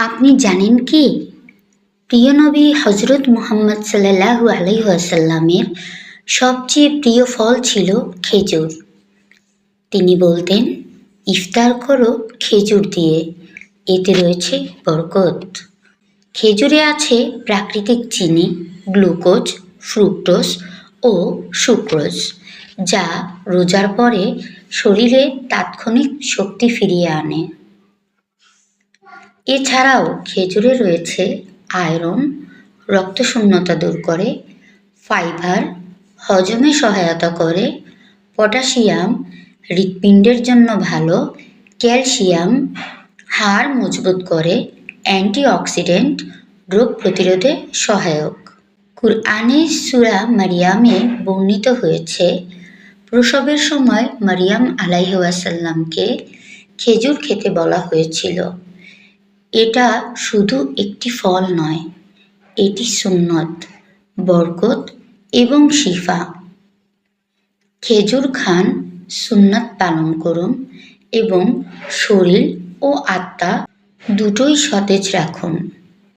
আপনি জানেন কি, প্রিয় নবী হজরত মুহাম্মদ সাল্লাল্লাহু আলাইহি ওয়াসাল্লামের সবচেয়ে প্রিয় ফল ছিল খেজুর। তিনি বলতেন, ইফতার করো খেজুর দিয়ে, এতে রয়েছে বরকত। খেজুরে আছে প্রাকৃতিক চিনি, গ্লুকোজ, ফ্রুক্টোজ ও সুক্রোজ, যা রোজার পরে শরীরে তাৎক্ষণিক শক্তি ফিরিয়ে আনে। এছাড়াও খেজুরে রয়েছে আয়রন, রক্তশূন্যতা দূর করে, ফাইবার, হজমে সহায়তা করে, পটাশিয়াম, হৃৎপিণ্ডের জন্য ভালো, ক্যালসিয়াম, হাড় মজবুত করে, অ্যান্টিঅক্সিডেন্ট, রোগ প্রতিরোধে সহায়ক। কুরআনে সূরা মারিয়ামে বর্ণিত হয়েছে, প্রসবের সময় মারিয়াম আলাইহিস সালামকে খেজুর খেতে বলা হয়েছিল। এটা শুধু একটি ফল নয়, এটি সুন্নত, বরকত এবং শিফা। খেজুর খান, সুন্নত পালন করুন এবং শরীর ও আত্মা দুটোই সতেজ রাখুন।